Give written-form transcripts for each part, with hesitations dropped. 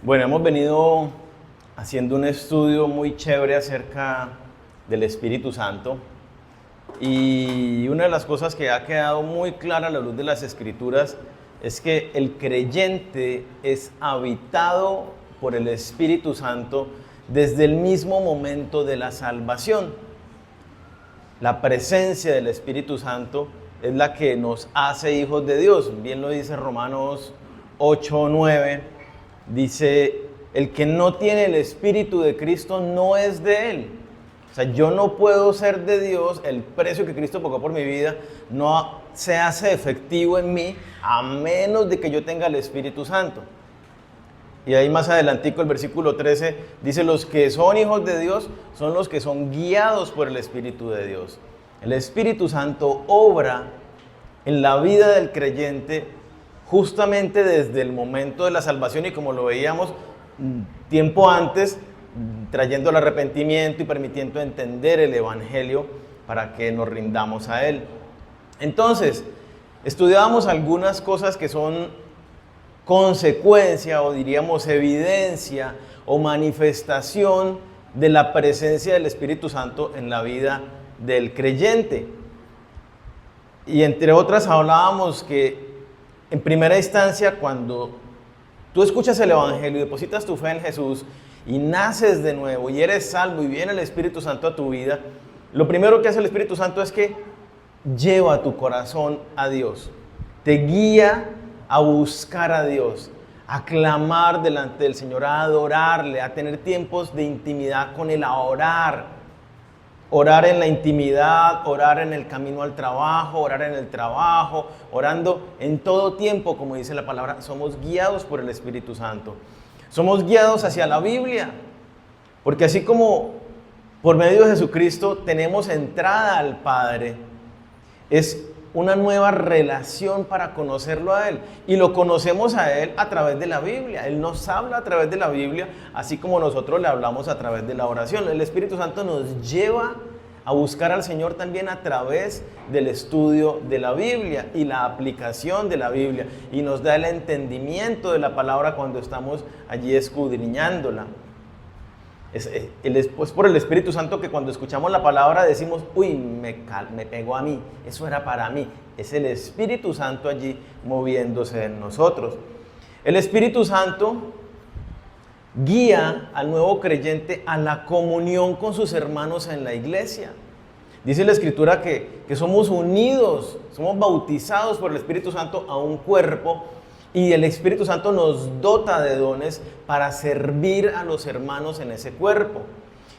Bueno, hemos venido haciendo un estudio muy chévere acerca del Espíritu Santo y una de las cosas que ha quedado muy clara a la luz de las Escrituras es que el creyente es habitado por el Espíritu Santo desde el mismo momento de la salvación. La presencia del Espíritu Santo es la que nos hace hijos de Dios. Bien lo dice Romanos 8:9. Dice, el que no tiene el Espíritu de Cristo no es de Él. O sea, yo no puedo ser de Dios, el precio que Cristo pagó por mi vida no se hace efectivo en mí a menos de que yo tenga el Espíritu Santo. Y ahí más adelantico el versículo 13 dice, los que son hijos de Dios son los que son guiados por el Espíritu de Dios. El Espíritu Santo obra en la vida del creyente justamente desde el momento de la salvación y como lo veíamos tiempo antes, trayendo el arrepentimiento y permitiendo entender el Evangelio para que nos rindamos a Él. Entonces, estudiábamos algunas cosas que son consecuencia o diríamos evidencia o manifestación de la presencia del Espíritu Santo en la vida del creyente. Y entre otras hablábamos que en primera instancia cuando tú escuchas el Evangelio y depositas tu fe en Jesús y naces de nuevo y eres salvo y viene el Espíritu Santo a tu vida, lo primero que hace el Espíritu Santo es que lleva tu corazón a Dios, te guía a buscar a Dios, a clamar delante del Señor, a adorarle, a tener tiempos de intimidad con Él, a orar en la intimidad, orar en el camino al trabajo, orar en el trabajo, orando en todo tiempo, como dice la palabra, somos guiados por el Espíritu Santo. Somos guiados hacia la Biblia, porque así como por medio de Jesucristo tenemos entrada al Padre, es una nueva relación para conocerlo a Él. Y lo conocemos a Él a través de la Biblia. Él nos habla a través de la Biblia, así como nosotros le hablamos a través de la oración. El Espíritu Santo nos lleva a buscar al Señor también a través del estudio de la Biblia y la aplicación de la Biblia. Y nos da el entendimiento de la palabra cuando estamos allí escudriñándola. Es por el Espíritu Santo que cuando escuchamos la palabra decimos, uy, me pegó a mí, eso era para mí. Es el Espíritu Santo allí moviéndose en nosotros. El Espíritu Santo guía al nuevo creyente a la comunión con sus hermanos en la iglesia. Dice la Escritura que somos unidos, somos bautizados por el Espíritu Santo a un cuerpo. Y el Espíritu Santo nos dota de dones para servir a los hermanos en ese cuerpo.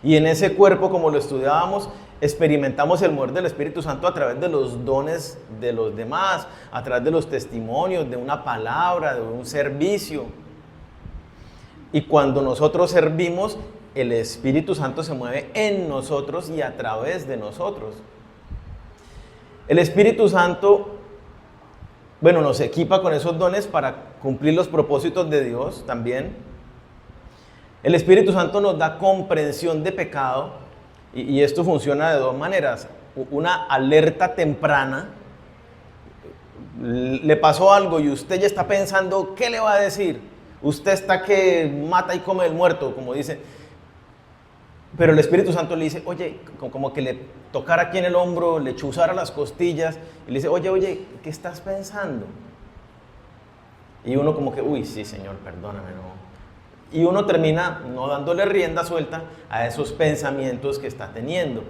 Y en ese cuerpo, como lo estudiábamos, experimentamos el mover del Espíritu Santo a través de los dones de los demás, a través de los testimonios, de una palabra, de un servicio. Y cuando nosotros servimos, el Espíritu Santo se mueve en nosotros y a través de nosotros. El Espíritu Santo nos equipa con esos dones para cumplir los propósitos de Dios también. El Espíritu Santo nos da comprensión de pecado y esto funciona de dos maneras. Una alerta temprana. Le pasó algo y usted ya está pensando, ¿qué le va a decir? Usted está que mata y come el muerto, como dice. Pero el Espíritu Santo le dice, oye, como que le tocara aquí en el hombro, le chuzara las costillas y le dice, oye, ¿qué estás pensando? Y uno como que, uy, sí, Señor, perdóname, no. Y uno termina no dándole rienda suelta a esos pensamientos que está teniendo.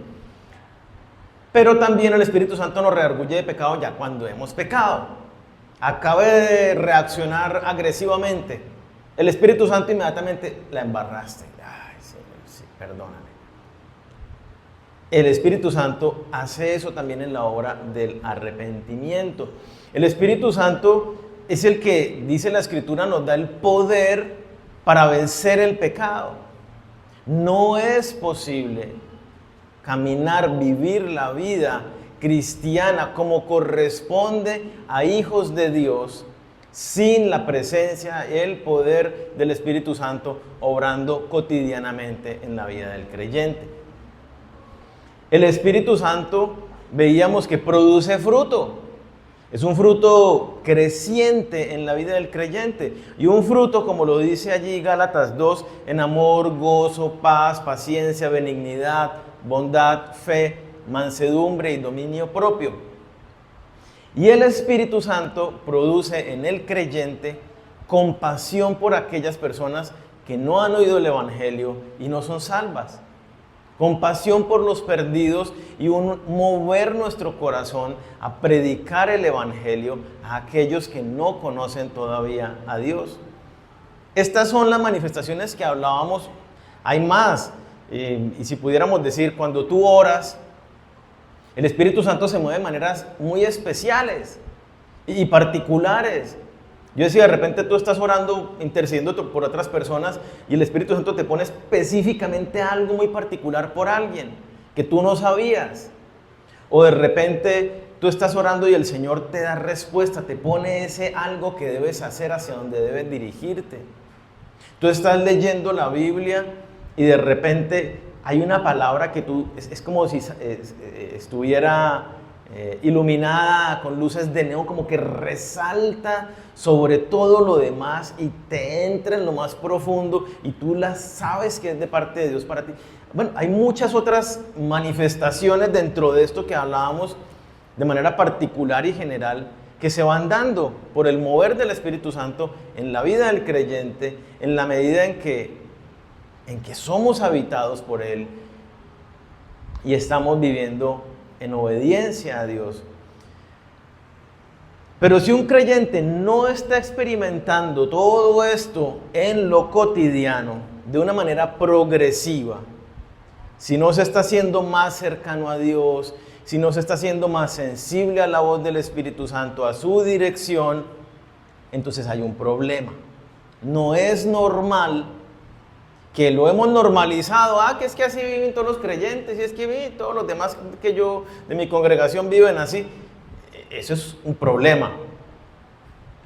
Pero también el Espíritu Santo nos redarguye de pecado ya cuando hemos pecado. Acabe de reaccionar agresivamente. El Espíritu Santo inmediatamente la embarraste. Ay, Señor, sí, perdóname. El Espíritu Santo hace eso también en la obra del arrepentimiento. El Espíritu Santo es el que, dice la Escritura, nos da el poder para vencer el pecado. No es posible caminar, vivir la vida cristiana como corresponde a hijos de Dios sin la presencia y el poder del Espíritu Santo obrando cotidianamente en la vida del creyente. El Espíritu Santo veíamos que produce fruto. Es un fruto creciente en la vida del creyente. Y un fruto, como lo dice allí Gálatas 2, en amor, gozo, paz, paciencia, benignidad, bondad, fe, mansedumbre y dominio propio. Y el Espíritu Santo produce en el creyente compasión por aquellas personas que no han oído el Evangelio y no son salvas. Compasión por los perdidos y un mover nuestro corazón a predicar el Evangelio a aquellos que no conocen todavía a Dios. Estas son las manifestaciones que hablábamos. Hay más. Y si pudiéramos decir, cuando tú oras, el Espíritu Santo se mueve de maneras muy especiales y particulares. Yo decía, de repente tú estás orando, intercediendo por otras personas y el Espíritu Santo te pone específicamente algo muy particular por alguien que tú no sabías. O de repente tú estás orando y el Señor te da respuesta, te pone ese algo que debes hacer, hacia donde debes dirigirte. Tú estás leyendo la Biblia y de repente hay una palabra que tú, es como si estuviera iluminada con luces de neón, como que resalta sobre todo lo demás y te entra en lo más profundo y tú la sabes que es de parte de Dios para ti. Bueno, hay muchas otras manifestaciones dentro de esto que hablábamos de manera particular y general que se van dando por el mover del Espíritu Santo en la vida del creyente, en la medida en que somos habitados por Él y estamos viviendo en obediencia a Dios. Pero si un creyente no está experimentando todo esto en lo cotidiano de una manera progresiva, si no se está haciendo más cercano a Dios, si no se está haciendo más sensible a la voz del Espíritu Santo, a su dirección, entonces hay un problema. No es normal, que lo hemos normalizado, que es que así viven todos los creyentes, y es que todos los demás que yo de mi congregación viven así. Eso es un problema.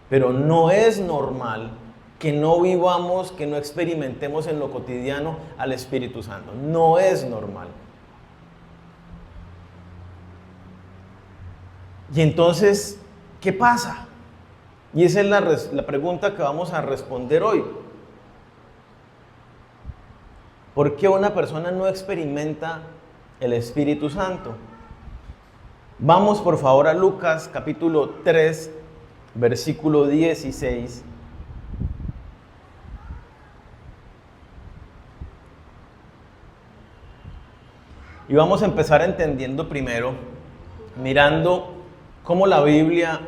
Pero no es normal que no vivamos, que no experimentemos en lo cotidiano al Espíritu Santo. No es normal. Y entonces, ¿qué pasa? Y esa es la pregunta que vamos a responder hoy. ¿Por qué una persona no experimenta el Espíritu Santo? Vamos por favor a Lucas capítulo 3, versículo 16. Y vamos a empezar entendiendo primero, mirando cómo la Biblia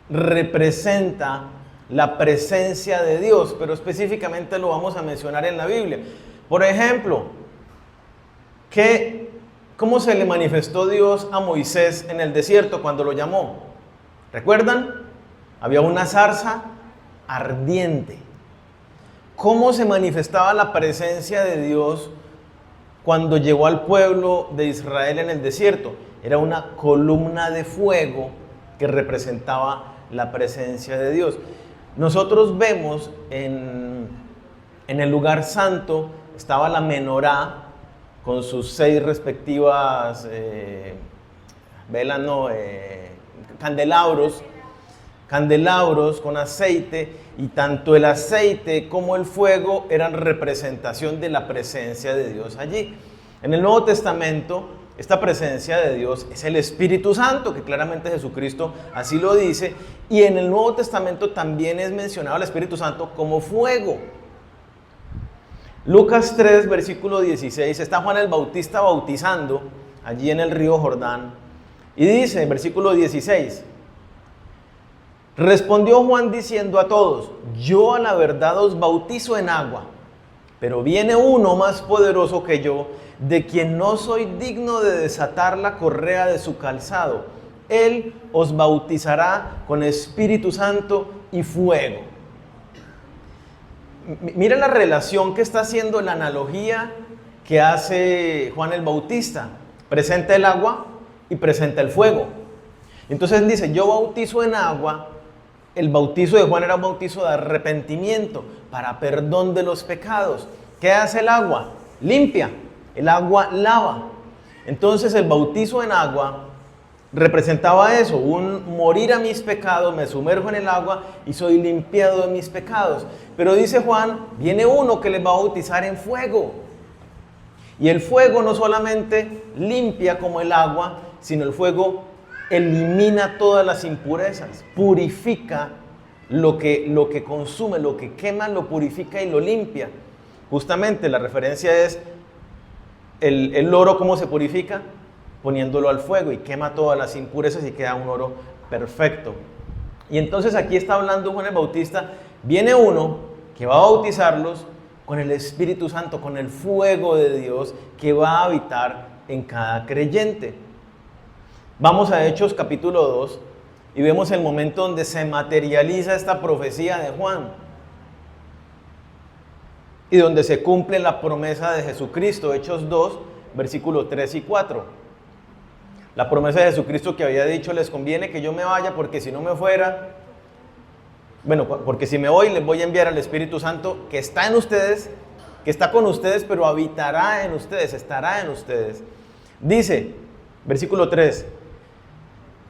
representa la presencia de Dios, pero específicamente lo vamos a mencionar en la Biblia. Por ejemplo, ¿cómo se le manifestó Dios a Moisés en el desierto cuando lo llamó? ¿Recuerdan? Había una zarza ardiente. ¿Cómo se manifestaba la presencia de Dios cuando llegó al pueblo de Israel en el desierto? Era una columna de fuego que representaba la presencia de Dios. Nosotros vemos en el lugar santo estaba la menorá con sus 6 respectivas velas, candelabros con aceite, y tanto el aceite como el fuego eran representación de la presencia de Dios allí. En el Nuevo Testamento, esta presencia de Dios es el Espíritu Santo, que claramente Jesucristo así lo dice, y en el Nuevo Testamento también es mencionado el Espíritu Santo como fuego. Lucas 3, versículo 16, está Juan el Bautista bautizando allí en el río Jordán, y dice en versículo 16, respondió Juan diciendo a todos, yo a la verdad os bautizo en agua, pero viene uno más poderoso que yo, de quien no soy digno de desatar la correa de su calzado. Él os bautizará con Espíritu Santo y fuego. Mira la relación que está haciendo, la analogía que hace Juan el Bautista. Presenta el agua y presenta el fuego. Entonces dice, yo bautizo en agua. El bautizo de Juan era un bautizo de arrepentimiento para perdón de los pecados. ¿Qué hace el agua? Limpia. El agua lava. Entonces el bautizo en agua representaba eso, un morir a mis pecados, me sumerjo en el agua y soy limpiado de mis pecados. Pero dice Juan, viene uno que les va a bautizar en fuego. Y el fuego no solamente limpia como el agua, sino el fuego elimina todas las impurezas, purifica lo que consume, lo que quema, lo purifica y lo limpia. Justamente la referencia es el oro, ¿cómo se purifica? Poniéndolo al fuego y quema todas las impurezas y queda un oro perfecto. Y entonces aquí está hablando Juan el Bautista, viene uno que va a bautizarlos con el Espíritu Santo, con el fuego de Dios que va a habitar en cada creyente. Vamos a Hechos capítulo 2 y vemos el momento donde se materializa esta profecía de Juan y donde se cumple la promesa de Jesucristo. Hechos 2, versículos 3 y 4. La promesa de Jesucristo que había dicho, les conviene que yo me vaya porque si no me fuera, porque si me voy les voy a enviar al Espíritu Santo que está en ustedes, que está con ustedes, pero habitará en ustedes, estará en ustedes. Dice, versículo 3,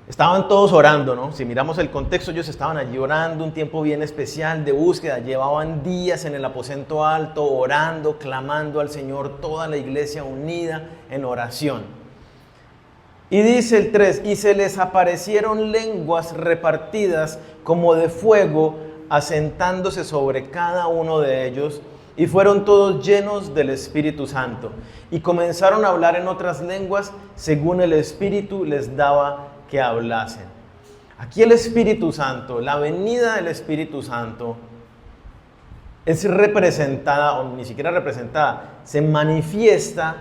estaban todos orando, ¿no? Si miramos el contexto, ellos estaban allí orando, un tiempo bien especial de búsqueda, llevaban días en el aposento alto, orando, clamando al Señor, toda la iglesia unida en oración. Y dice el 3, y se les aparecieron lenguas repartidas como de fuego, asentándose sobre cada uno de ellos, y fueron todos llenos del Espíritu Santo. Y comenzaron a hablar en otras lenguas, según el Espíritu les daba que hablasen. Aquí el Espíritu Santo, la venida del Espíritu Santo, es representada, o ni siquiera representada, se manifiesta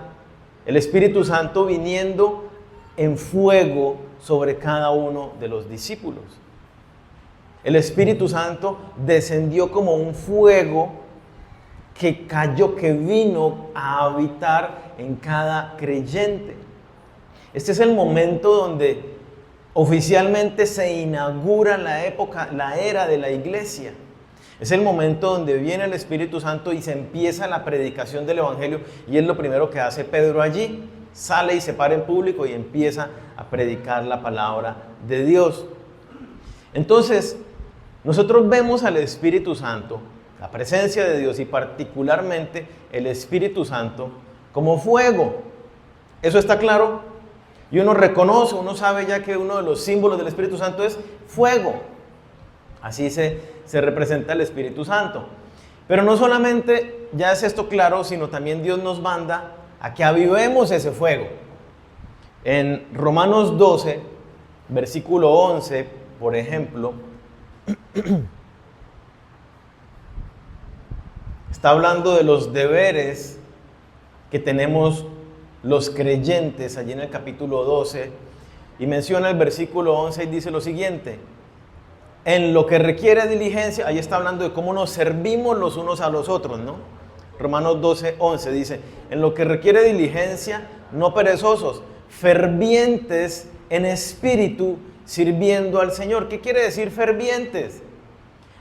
el Espíritu Santo viniendo en fuego sobre cada uno de los discípulos. El Espíritu Santo descendió como un fuego que cayó, que vino a habitar en cada creyente. Este es el momento donde oficialmente se inaugura la era de la iglesia. Es el momento donde viene el Espíritu Santo y se empieza la predicación del Evangelio, y es lo primero que hace Pedro allí. Sale y se para en público y empieza a predicar la palabra de Dios. Entonces, nosotros vemos al Espíritu Santo, la presencia de Dios y particularmente el Espíritu Santo como fuego. ¿Eso está claro? Y uno reconoce, uno sabe ya que uno de los símbolos del Espíritu Santo es fuego. Así se representa el Espíritu Santo. Pero no solamente ya es esto claro, sino también Dios nos manda a que avivemos ese fuego. En Romanos 12, versículo 11, por ejemplo, está hablando de los deberes que tenemos los creyentes allí en el capítulo 12, y menciona el versículo 11 y dice lo siguiente: en lo que requiere diligencia, ahí está hablando de cómo nos servimos los unos a los otros, ¿no? Romanos 12, 11 dice, en lo que requiere diligencia, no perezosos, fervientes en espíritu, sirviendo al Señor. ¿Qué quiere decir fervientes?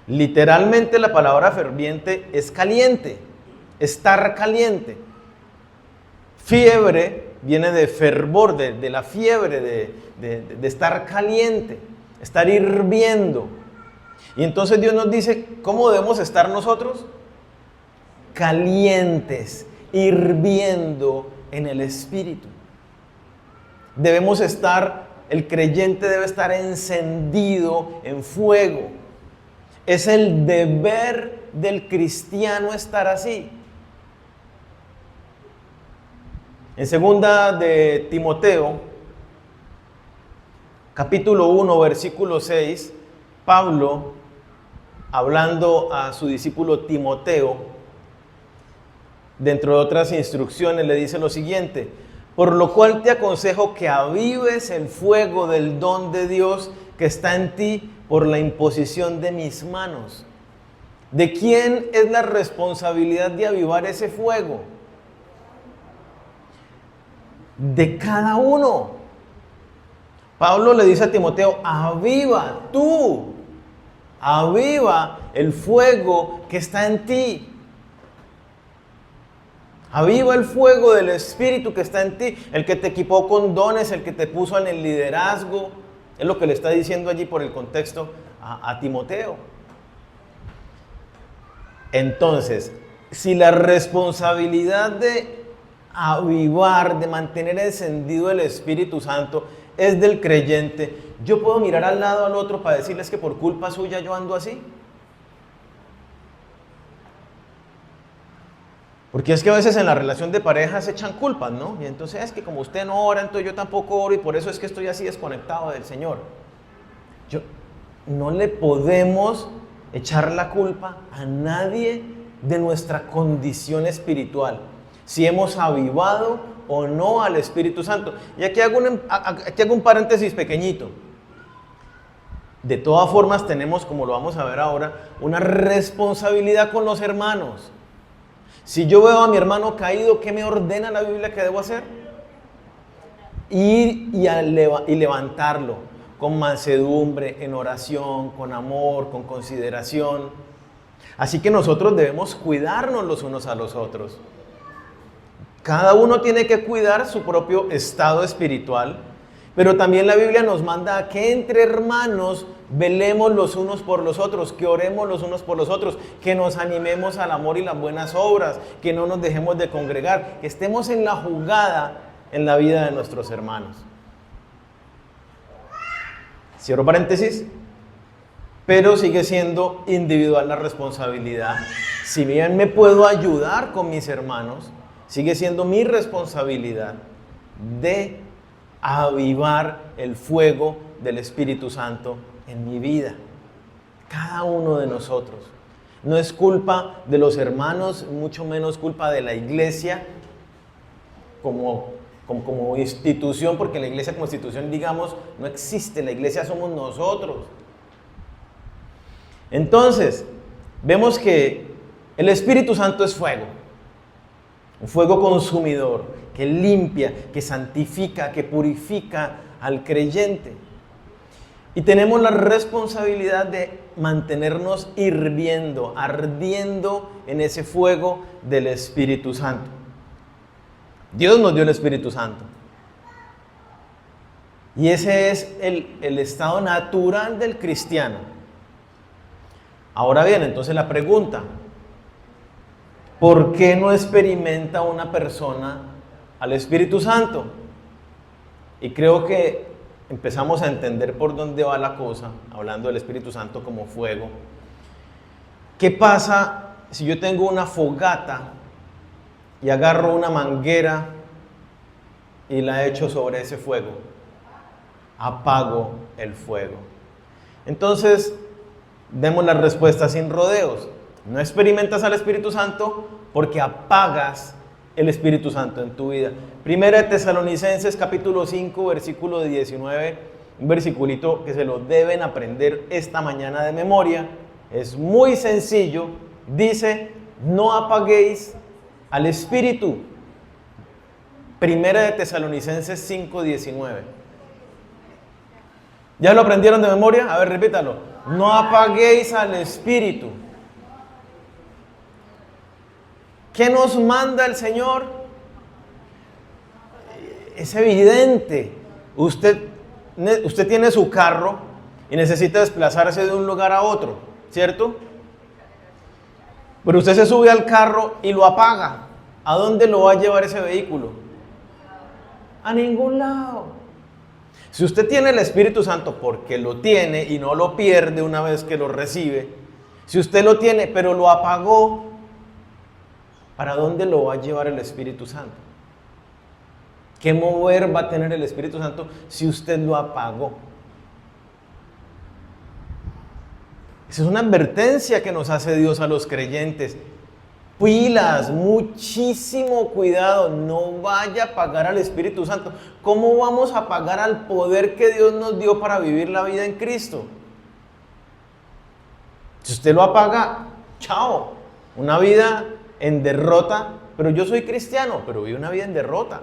Literalmente la palabra ferviente es caliente, estar caliente. Fiebre viene de fervor, de la fiebre, de estar caliente, estar hirviendo. Y entonces Dios nos dice, ¿cómo debemos estar nosotros? Calientes, hirviendo en el Espíritu. Debemos estar, el creyente debe estar encendido en fuego. Es el deber del cristiano estar así. En segunda de Timoteo, capítulo 1, versículo 6, Pablo, hablando a su discípulo Timoteo, dentro de otras instrucciones le dice lo siguiente: por lo cual te aconsejo que avives el fuego del don de Dios que está en ti por la imposición de mis manos. ¿De quién es la responsabilidad de avivar ese fuego? De cada uno. Pablo le dice a Timoteo, aviva el fuego que está en ti. Aviva el fuego del Espíritu que está en ti, el que te equipó con dones, el que te puso en el liderazgo. Es lo que le está diciendo allí por el contexto a Timoteo. Entonces, si la responsabilidad de avivar, de mantener encendido el Espíritu Santo es del creyente, ¿yo puedo mirar al lado al otro para decirles que por culpa suya yo ando así? Porque es que a veces en la relación de pareja se echan culpas, ¿no? Y entonces es que como usted no ora, entonces yo tampoco oro y por eso es que estoy así desconectado del Señor. No le podemos echar la culpa a nadie de nuestra condición espiritual, si hemos avivado o no al Espíritu Santo. Y aquí hago un paréntesis pequeñito. De todas formas tenemos, como lo vamos a ver ahora, una responsabilidad con los hermanos. Si yo veo a mi hermano caído, ¿qué me ordena la Biblia que debo hacer? Ir y levantarlo con mansedumbre, en oración, con amor, con consideración. Así que nosotros debemos cuidarnos los unos a los otros. Cada uno tiene que cuidar su propio estado espiritual, pero también la Biblia nos manda a que entre hermanos velemos los unos por los otros, que oremos los unos por los otros, que nos animemos al amor y las buenas obras, que no nos dejemos de congregar, que estemos en la jugada en la vida de nuestros hermanos. Cierro paréntesis, pero sigue siendo individual la responsabilidad. Si bien me puedo ayudar con mis hermanos, sigue siendo mi responsabilidad de avivar el fuego del Espíritu Santo en mi vida. Cada uno de nosotros. No es culpa de los hermanos, mucho menos culpa de la iglesia como institución, porque la iglesia como institución, digamos, no existe. La iglesia somos nosotros. Entonces, vemos que el Espíritu Santo es fuego. Un fuego consumidor que limpia, que santifica, que purifica al creyente. Y tenemos la responsabilidad de mantenernos hirviendo, ardiendo en ese fuego del Espíritu Santo. Dios nos dio el Espíritu Santo. Y ese es el estado natural del cristiano. Ahora bien, entonces la pregunta: ¿por qué no experimenta una persona al Espíritu Santo? Y creo que empezamos a entender por dónde va la cosa, hablando del Espíritu Santo como fuego. ¿Qué pasa si yo tengo una fogata y agarro una manguera y la echo sobre ese fuego? Apago el fuego. Entonces, demos la respuesta sin rodeos. No experimentas al Espíritu Santo porque apagas el Espíritu Santo en tu vida. Primera de Tesalonicenses capítulo 5, versículo 19, un versiculito que se lo deben aprender esta mañana de memoria. Es muy sencillo. Dice: no apaguéis al Espíritu. Primera de Tesalonicenses 5, 19. ¿Ya lo aprendieron de memoria? A ver, repítalo. No apaguéis al Espíritu. ¿Qué nos manda el Señor? Es evidente. Usted tiene su carro y necesita desplazarse de un lugar a otro, ¿cierto? Pero usted se sube al carro y lo apaga. ¿A dónde lo va a llevar ese vehículo? A ningún lado. Si usted tiene el Espíritu Santo, porque lo tiene y no lo pierde una vez que lo recibe, si usted lo tiene pero lo apagó, ¿para dónde lo va a llevar el Espíritu Santo? ¿Qué mover va a tener el Espíritu Santo si usted lo apagó? Esa es una advertencia que nos hace Dios a los creyentes. Pilas, muchísimo cuidado, no vaya a apagar al Espíritu Santo. ¿Cómo vamos a apagar al poder que Dios nos dio para vivir la vida en Cristo? Si usted lo apaga, chao, una vida en derrota. Pero yo soy cristiano, pero vivo una vida en derrota.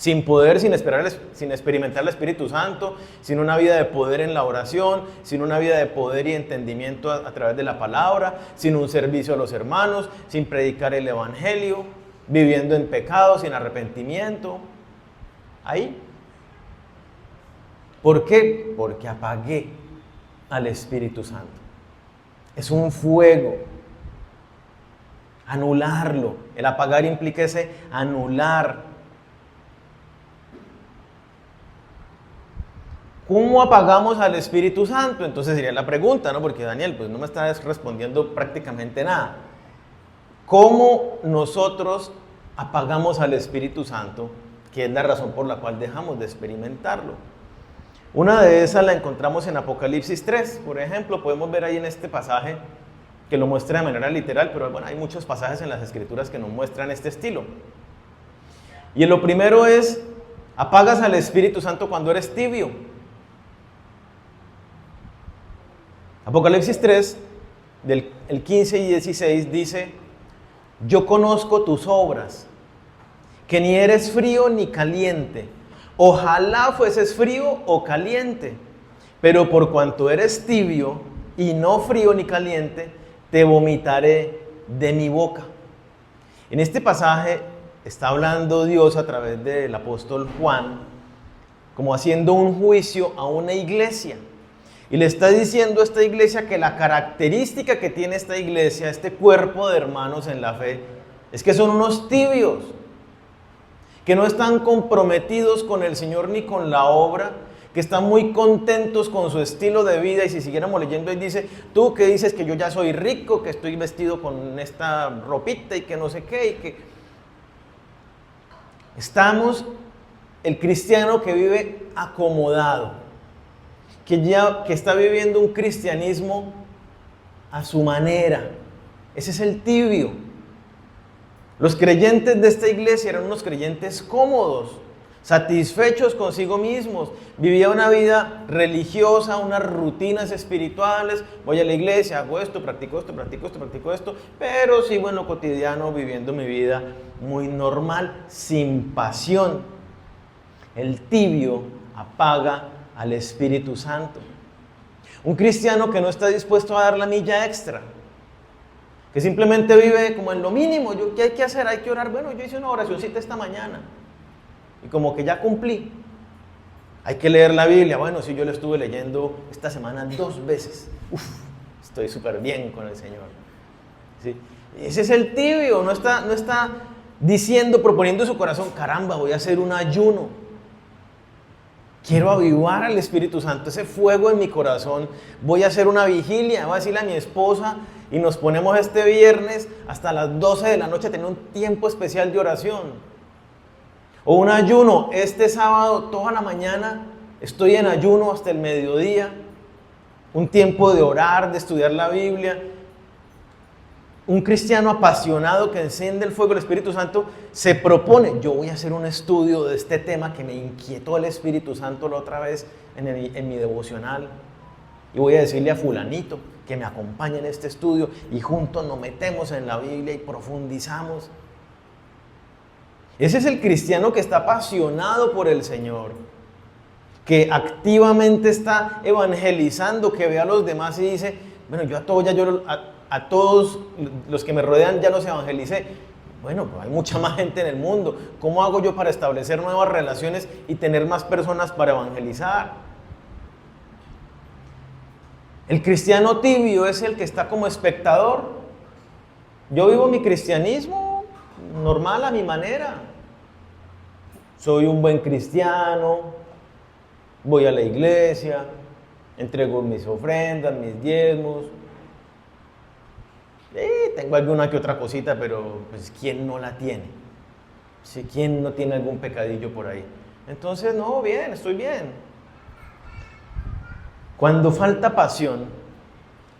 sin poder, sin experimentar el Espíritu Santo, sin una vida de poder en la oración, sin una vida de poder y entendimiento a través de la palabra, sin un servicio a los hermanos, sin predicar el Evangelio, viviendo en pecado, sin arrepentimiento. Ahí. ¿Por qué? Porque apagué al Espíritu Santo. Es un fuego. Anularlo. El apagar implica ese anular. ¿Cómo apagamos al Espíritu Santo? Entonces sería la pregunta, ¿no? Porque Daniel, pues no me estás respondiendo prácticamente nada. ¿Cómo nosotros apagamos al Espíritu Santo? Que es la razón por la cual dejamos de experimentarlo. Una de esas la encontramos en Apocalipsis 3, por ejemplo, podemos ver ahí en este pasaje que lo muestra de manera literal, pero bueno, hay muchos pasajes en las Escrituras que nos muestran este estilo. Y lo primero es, apagas al Espíritu Santo cuando eres tibio. Apocalipsis 3, del 15 y 16 dice, yo conozco tus obras, que ni eres frío ni caliente. Ojalá fueses frío o caliente, pero por cuanto eres tibio y no frío ni caliente, te vomitaré de mi boca. En este pasaje está hablando Dios a través del apóstol Juan, como haciendo un juicio a una iglesia. Y le está diciendo a esta iglesia que la característica que tiene esta iglesia, este cuerpo de hermanos en la fe, es que son unos tibios, que no están comprometidos con el Señor ni con la obra, que están muy contentos con su estilo de vida. Y si siguiéramos leyendo, él dice, tú que dices que yo ya soy rico, que estoy vestido con esta ropita y que no sé qué, y que estamos, el cristiano que vive acomodado, que está viviendo un cristianismo a su manera. Ese es el tibio. Los creyentes de esta iglesia eran unos creyentes cómodos, satisfechos consigo mismos. Vivían una vida religiosa, unas rutinas espirituales. Voy a la iglesia, hago esto, practico esto, practico esto, practico esto. Pero sí, bueno, cotidiano, viviendo mi vida muy normal, sin pasión. El tibio apaga al Espíritu Santo. Un cristiano que no está dispuesto a dar la milla extra, que simplemente vive como en lo mínimo. ¿Qué hay que hacer? Hay que orar. Bueno, yo hice una oracioncita esta mañana y como que ya cumplí. Hay que leer la Biblia. Bueno, sí, yo la estuve leyendo esta semana 2 veces. Estoy súper bien con el Señor. ¿Sí? Ese es el tibio. No está diciendo, proponiendo en su corazón, caramba, voy a hacer un ayuno. Quiero avivar al Espíritu Santo, ese fuego en mi corazón. Voy a hacer una vigilia. Voy a decirle a mi esposa y nos ponemos este viernes hasta las 12 de la noche a tener un tiempo especial de oración. O un ayuno. Este sábado, toda la mañana, estoy en ayuno hasta el mediodía. Un tiempo de orar, de estudiar la Biblia. Un cristiano apasionado que enciende el fuego del Espíritu Santo se propone, yo voy a hacer un estudio de este tema que me inquietó el Espíritu Santo la otra vez en mi devocional. Y voy a decirle a fulanito que me acompañe en este estudio y juntos nos metemos en la Biblia y profundizamos. Ese es el cristiano que está apasionado por el Señor, que activamente está evangelizando, que ve a los demás y dice, bueno, a todos los que me rodean ya los evangelicé. Bueno, pero hay mucha más gente en el mundo. ¿Cómo hago yo para establecer nuevas relaciones y tener más personas para evangelizar? El cristiano tibio es el que está como espectador. Yo vivo mi cristianismo normal a mi manera. Soy un buen cristiano, voy a la iglesia, entrego mis ofrendas, mis diezmos. Tengo alguna que otra cosita, pero pues ¿quién no la tiene? ¿Sí? ¿Quién no tiene algún pecadillo por ahí? Entonces, no, bien, estoy bien. Cuando falta pasión,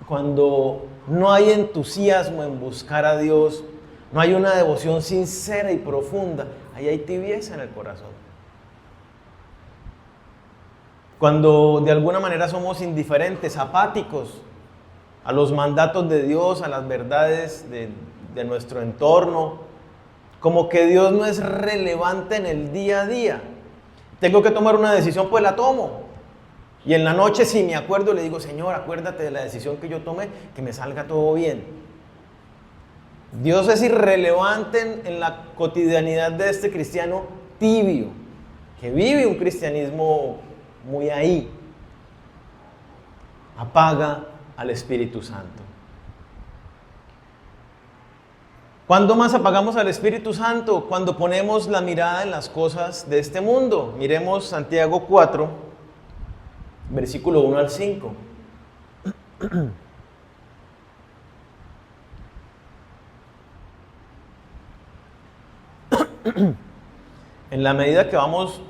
cuando no hay entusiasmo en buscar a Dios, no hay una devoción sincera y profunda, ahí hay tibieza en el corazón. Cuando de alguna manera somos indiferentes, apáticos a los mandatos de Dios, a las verdades de nuestro entorno, Como que Dios no es relevante en el día a día. Tengo que tomar una decisión, pues la tomo. Y en la noche, si me acuerdo, le digo, Señor, acuérdate de la decisión que yo tomé, que me salga todo bien. Dios es irrelevante en la cotidianidad de este cristiano tibio, que vive un cristianismo muy ahí. Apaga al Espíritu Santo. ¿Cuándo más apagamos al Espíritu Santo? Cuando ponemos la mirada en las cosas de este mundo. Miremos Santiago 4, versículo 1 al 5. En la medida que vamos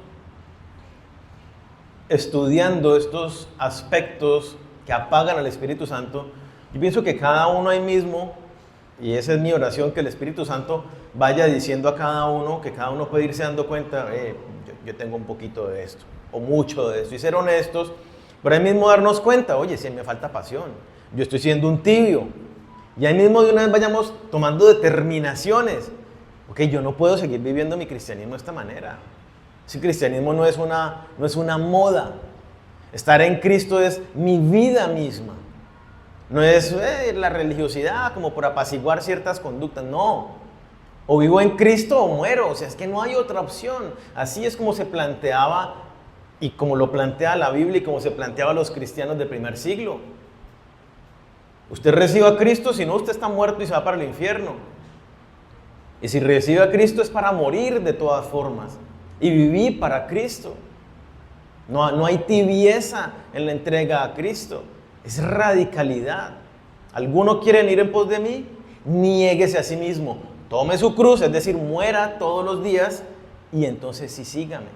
estudiando estos aspectos que apagan al Espíritu Santo, yo pienso que cada uno ahí mismo, y esa es mi oración, que el Espíritu Santo vaya diciendo a cada uno, que cada uno puede irse dando cuenta, yo tengo un poquito de esto, o mucho de esto, y ser honestos, pero ahí mismo darnos cuenta, oye, si me falta pasión, yo estoy siendo un tibio, y ahí mismo de una vez vayamos tomando determinaciones. Ok, yo no puedo seguir viviendo mi cristianismo de esta manera. Ese cristianismo no es una moda. Estar en Cristo es mi vida misma. No es la religiosidad como por apaciguar ciertas conductas, no. O vivo en Cristo o muero, o sea, es que no hay otra opción. Así es como se planteaba y como lo plantea la Biblia y como se planteaba a los cristianos del primer siglo. Usted recibe a Cristo, si no usted está muerto y se va para el infierno. Y si recibe a Cristo es para morir de todas formas y vivir para Cristo. No hay tibieza en la entrega a Cristo, es radicalidad. ¿Alguno quiere ir en pos de mí? Niéguese a sí mismo, tome su cruz, es decir, muera todos los días y entonces sí sígame.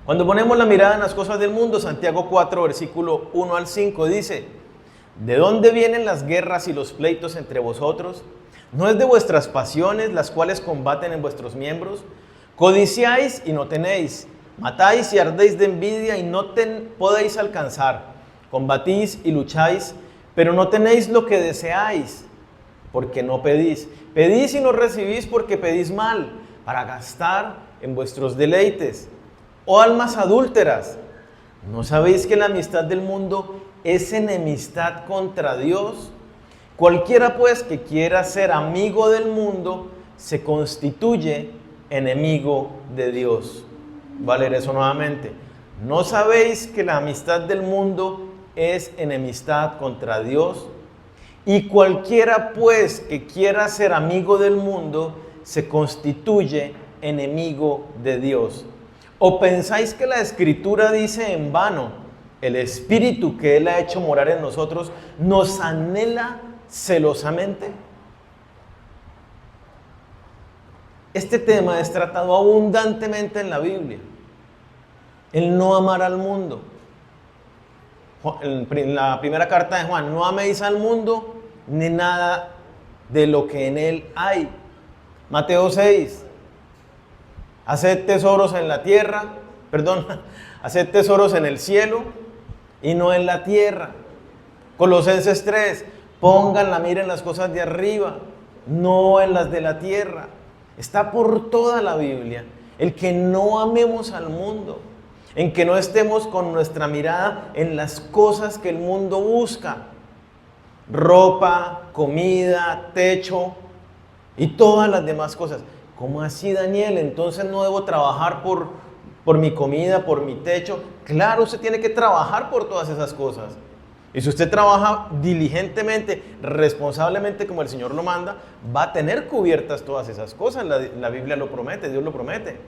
Cuando ponemos la mirada en las cosas del mundo, Santiago 4, versículo 1 al 5 dice: ¿de dónde vienen las guerras y los pleitos entre vosotros? ¿No es de vuestras pasiones las cuales combaten en vuestros miembros? Codiciáis y no tenéis, matáis y ardéis de envidia y no podéis alcanzar. Combatís y lucháis, pero no tenéis lo que deseáis, porque no pedís. Pedís y no recibís porque pedís mal, para gastar en vuestros deleites. Oh almas adúlteras, ¿no sabéis que la amistad del mundo es enemistad contra Dios? Cualquiera pues que quiera ser amigo del mundo se constituye enemigo de Dios. Voy a leer eso nuevamente. ¿No sabéis que la amistad del mundo es enemistad contra Dios? Y cualquiera pues que quiera ser amigo del mundo se constituye enemigo de Dios. ¿O pensáis que la Escritura dice en vano, el Espíritu que Él ha hecho morar en nosotros nos anhela celosamente? Este tema es tratado abundantemente en la Biblia. El no amar al mundo. En la primera carta de Juan, no améis al mundo ni nada de lo que en él hay. Mateo 6, haced tesoros en la tierra, haced tesoros en el cielo y no en la tierra. Colosenses 3, pongan la mira en las cosas de arriba, no en las de la tierra. Está por toda la Biblia el que no amemos al mundo, en que no estemos con nuestra mirada en las cosas que el mundo busca. Ropa, comida, techo y todas las demás cosas. ¿Cómo así, Daniel? Entonces no debo trabajar por mi comida, por mi techo. Claro, usted tiene que trabajar por todas esas cosas. Y si usted trabaja diligentemente, responsablemente como el Señor lo manda, va a tener cubiertas todas esas cosas. La Biblia lo promete, Dios lo promete.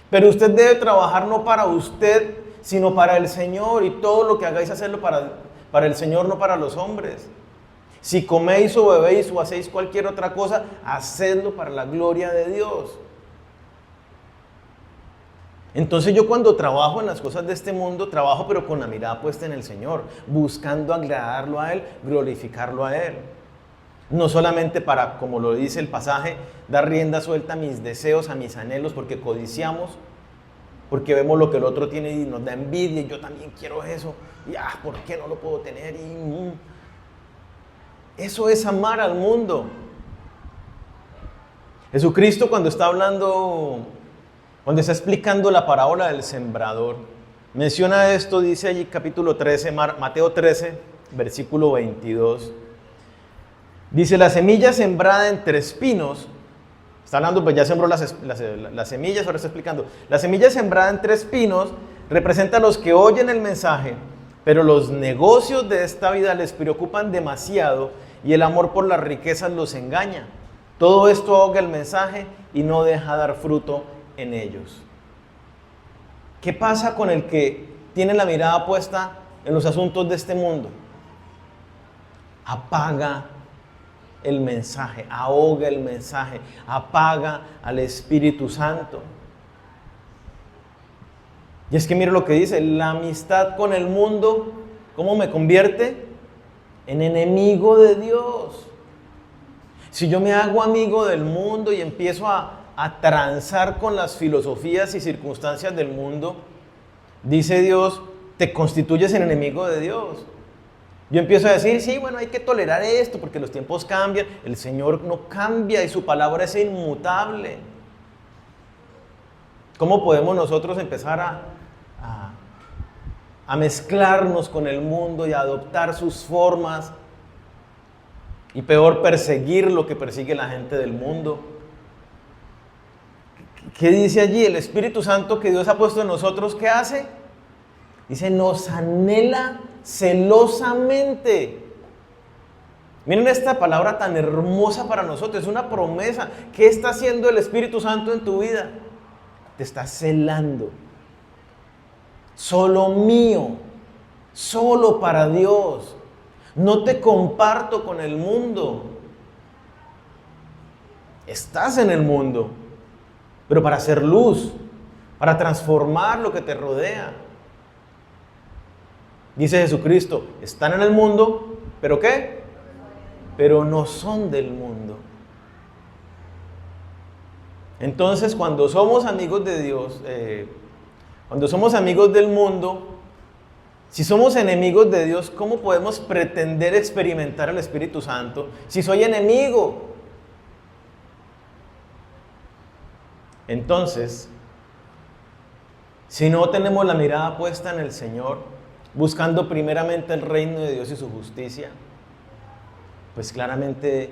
Pero usted debe trabajar no para usted, sino para el Señor. Y todo lo que hagáis, hacerlo para el Señor, no para los hombres. Si coméis o bebéis o hacéis cualquier otra cosa, hacedlo para la gloria de Dios. Entonces yo cuando trabajo en las cosas de este mundo, trabajo pero con la mirada puesta en el Señor, buscando agradarlo a Él, glorificarlo a Él. No solamente para, como lo dice el pasaje, dar rienda suelta a mis deseos, a mis anhelos, porque codiciamos, porque vemos lo que el otro tiene y nos da envidia, y yo también quiero eso, y ¿por qué no lo puedo tener? Eso es amar al mundo. Jesucristo cuando está explicando la parábola del sembrador, menciona esto, dice allí capítulo 13, Mateo 13, versículo 22. Dice, la semilla sembrada entre espinos, está hablando, pues ya sembró las semillas, ahora está explicando. La semilla sembrada entre espinos representa a los que oyen el mensaje, pero los negocios de esta vida les preocupan demasiado y el amor por las riquezas los engaña. Todo esto ahoga el mensaje y no deja dar fruto en ellos. ¿Qué pasa con el que tiene la mirada puesta en los asuntos de este mundo? Apaga el mensaje, ahoga el mensaje, apaga al Espíritu Santo. Y es que mire lo que dice, la amistad con el mundo, ¿cómo me convierte? En enemigo de Dios. Si yo me hago amigo del mundo y empiezo a transar con las filosofías y circunstancias del mundo, dice Dios, te constituyes en enemigo de Dios. Yo empiezo a decir, sí, bueno, hay que tolerar esto porque los tiempos cambian. El Señor no cambia y su palabra es inmutable. ¿Cómo podemos nosotros empezar a mezclarnos con el mundo y a adoptar sus formas? Y peor, perseguir lo que persigue la gente del mundo. ¿Qué dice allí? El Espíritu Santo que Dios ha puesto en nosotros, ¿qué hace? Dice, nos anhela celosamente. Miren esta palabra tan hermosa para nosotros, es una promesa. ¿Qué está haciendo el Espíritu Santo en tu vida? Te está celando. Solo mío, solo para Dios. No te comparto con el mundo. Estás en el mundo, pero para hacer luz, para transformar lo que te rodea. Dice Jesucristo, están en el mundo, ¿pero qué? Pero no son del mundo. Entonces, cuando somos amigos de Dios, cuando somos amigos del mundo, si somos enemigos de Dios, ¿cómo podemos pretender experimentar el Espíritu Santo si soy enemigo? Entonces, si no tenemos la mirada puesta en el Señor, buscando primeramente el reino de Dios y su justicia, pues claramente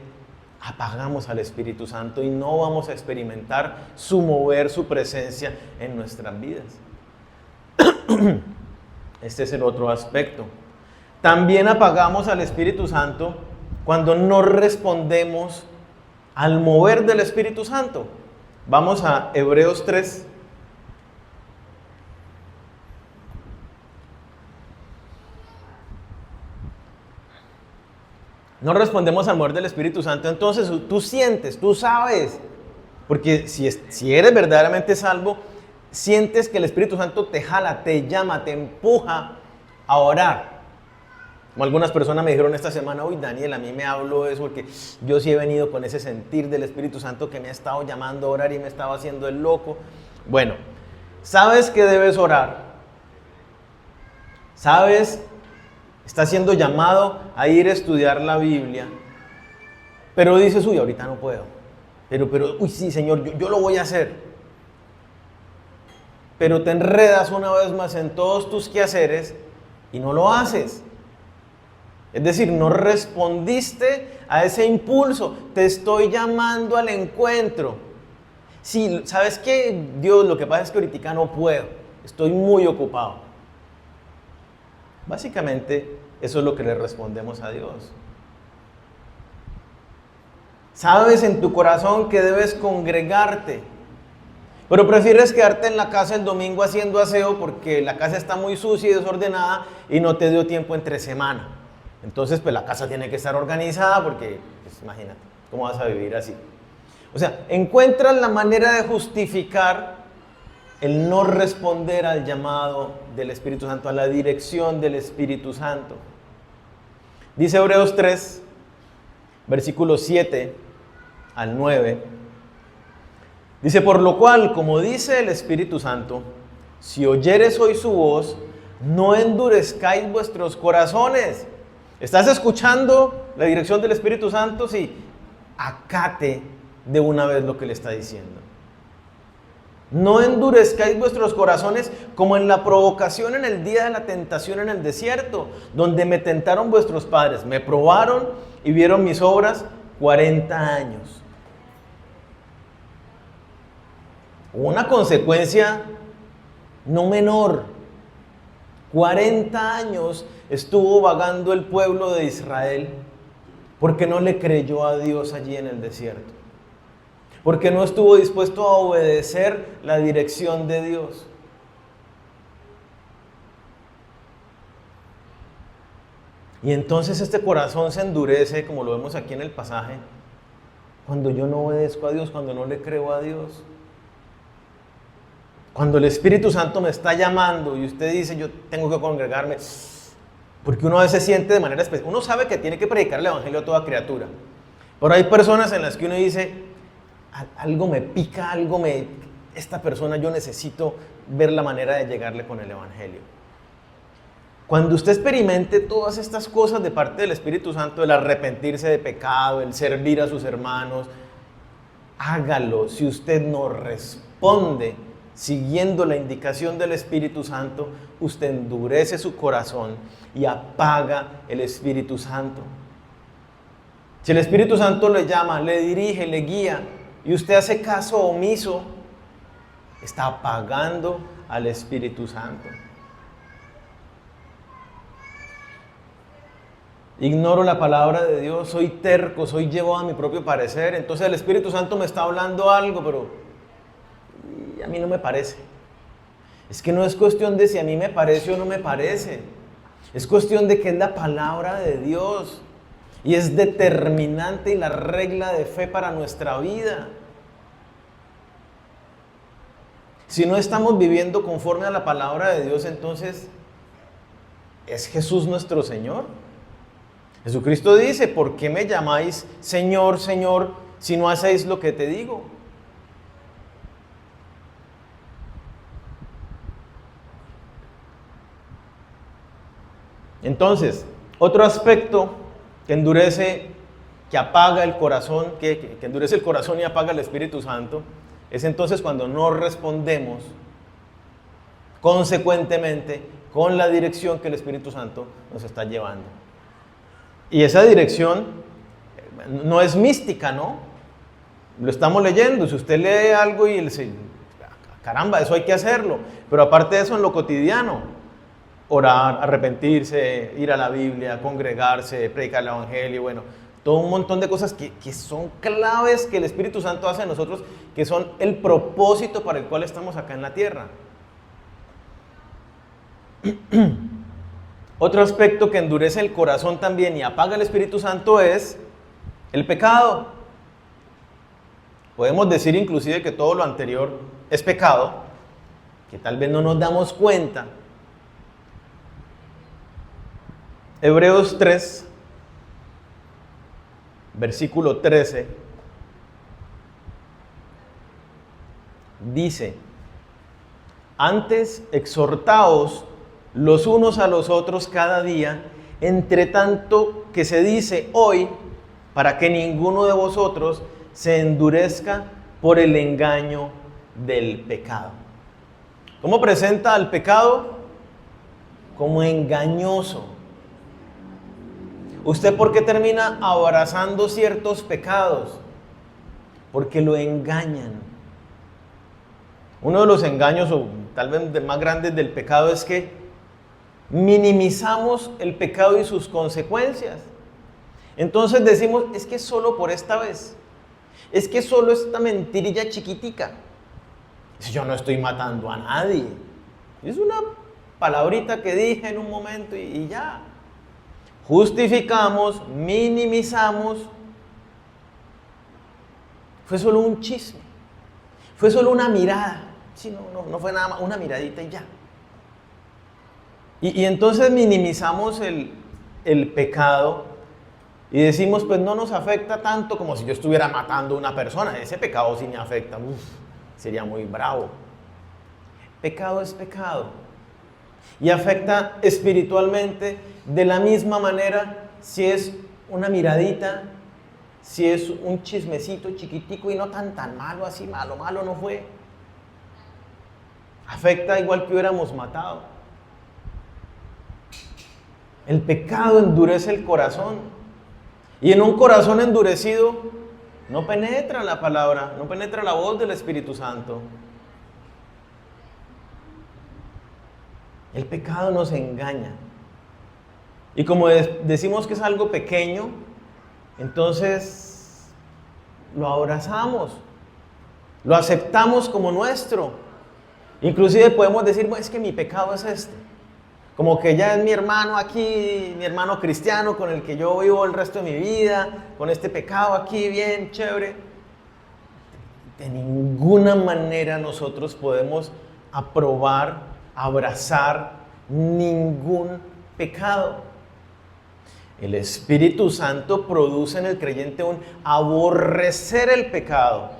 apagamos al Espíritu Santo y no vamos a experimentar su mover, su presencia en nuestras vidas. Este es el otro aspecto. También apagamos al Espíritu Santo cuando no respondemos al mover del Espíritu Santo. Vamos a Hebreos 3. No respondemos al mover del Espíritu Santo, entonces tú sientes, tú sabes, porque si eres verdaderamente salvo, sientes que el Espíritu Santo te jala, te llama, te empuja a orar. Como algunas personas me dijeron esta semana, uy Daniel, a mí me habló eso porque yo sí he venido con ese sentir del Espíritu Santo que me ha estado llamando a orar y me estaba haciendo el loco. Bueno, sabes que debes orar, sabes, estás siendo llamado a ir a estudiar la Biblia, pero dices, uy, ahorita no puedo, pero uy, sí Señor, yo lo voy a hacer. Pero te enredas una vez más en todos tus quehaceres y no lo haces. Es decir, no respondiste a ese impulso. Te estoy llamando al encuentro. Sí, ¿sabes qué? Dios, lo que pasa es que ahorita no puedo. Estoy muy ocupado. Básicamente, eso es lo que le respondemos a Dios. Sabes en tu corazón que debes congregarte, pero prefieres quedarte en la casa el domingo haciendo aseo porque la casa está muy sucia y desordenada y no te dio tiempo entre semana. Entonces, pues la casa tiene que estar organizada porque, pues imagínate, ¿cómo vas a vivir así? O sea, encuentras la manera de justificar el no responder al llamado del Espíritu Santo, a la dirección del Espíritu Santo. Dice Hebreos 3, versículos 7 al 9. Dice, por lo cual, como dice el Espíritu Santo, si oyeres hoy su voz, no endurezcáis vuestros corazones. ¿Estás escuchando la dirección del Espíritu Santo? Sí, acate de una vez lo que le está diciendo. No endurezcáis vuestros corazones como en la provocación en el día de la tentación en el desierto, donde me tentaron vuestros padres, me probaron y vieron mis obras 40 años. Una consecuencia no menor. 40 años estuvo vagando el pueblo de Israel porque no le creyó a Dios allí en el desierto. Porque no estuvo dispuesto a obedecer la dirección de Dios. Y entonces este corazón se endurece, como lo vemos aquí en el pasaje, cuando yo no obedezco a Dios, cuando no le creo a Dios. Cuando el Espíritu Santo me está llamando y usted dice, yo tengo que congregarme, porque uno a veces siente de manera especial, uno sabe que tiene que predicar el Evangelio a toda criatura, pero hay personas en las que uno dice, algo me pica, esta persona yo necesito ver la manera de llegarle con el Evangelio. Cuando usted experimente todas estas cosas de parte del Espíritu Santo, el arrepentirse de pecado, el servir a sus hermanos, hágalo. Si usted no responde siguiendo la indicación del Espíritu Santo, usted endurece su corazón y apaga el Espíritu Santo. Si el Espíritu Santo le llama, le dirige, le guía y usted hace caso omiso, está apagando al Espíritu Santo. Ignoro la palabra de Dios, soy terco, soy llevado a mi propio parecer. Entonces el Espíritu Santo me está hablando algo, pero a mí no me parece. Es que no es cuestión de si a mí me parece o no me parece. Es cuestión de que es la palabra de Dios y es determinante y la regla de fe para nuestra vida. Si no estamos viviendo conforme a la palabra de Dios, entonces ¿es Jesús nuestro Señor? Jesucristo dice, ¿por qué me llamáis Señor, Señor, si no hacéis lo que te digo? Entonces, otro aspecto que endurece, que apaga el corazón, que endurece el corazón y apaga el Espíritu Santo, es entonces cuando no respondemos consecuentemente con la dirección que el Espíritu Santo nos está llevando. Y esa dirección no es mística, ¿no? Lo estamos leyendo. Si usted lee algo y dice, caramba, eso hay que hacerlo. Pero aparte de eso, en lo cotidiano, orar, arrepentirse, ir a la Biblia, congregarse, predicar el Evangelio, bueno, todo un montón de cosas que son claves que el Espíritu Santo hace en nosotros, que son el propósito para el cual estamos acá en la tierra. Otro aspecto que endurece el corazón también y apaga el Espíritu Santo es el pecado. Podemos decir inclusive que todo lo anterior es pecado, que tal vez no nos damos cuenta. Hebreos 3, versículo 13, dice, antes exhortaos los unos a los otros cada día, entre tanto que se dice hoy, para que ninguno de vosotros se endurezca por el engaño del pecado. ¿Cómo presenta al pecado? Como engañoso. ¿Usted por qué termina abrazando ciertos pecados? Porque lo engañan. Uno de los engaños, o tal vez más grandes del pecado, es que minimizamos el pecado y sus consecuencias. Entonces decimos, es que solo por esta vez, es que solo esta mentirilla chiquitica. Yo no estoy matando a nadie, es una palabrita que dije en un momento y ya. Justificamos, minimizamos. Fue solo un chisme, fue solo una mirada. Sí, no fue nada más, una miradita y ya. Y entonces minimizamos el pecado y decimos, pues no nos afecta tanto como si yo estuviera matando a una persona. Ese pecado sí me afecta, sería muy bravo. Pecado es pecado. Y afecta espiritualmente de la misma manera si es una miradita, si es un chismecito chiquitico y no tan malo, así malo no fue. Afecta igual que hubiéramos matado. El pecado endurece el corazón. Y en un corazón endurecido no penetra la palabra, no penetra la voz del Espíritu Santo. El pecado nos engaña. Y como decimos que es algo pequeño, entonces lo abrazamos, lo aceptamos como nuestro. Inclusive podemos decir, es que mi pecado es este. Como que ya es mi hermano aquí, mi hermano cristiano con el que yo vivo el resto de mi vida, con este pecado aquí, bien chévere. De ninguna manera nosotros podemos aprobar, abrazar ningún pecado. El Espíritu Santo produce en el creyente un aborrecer el pecado.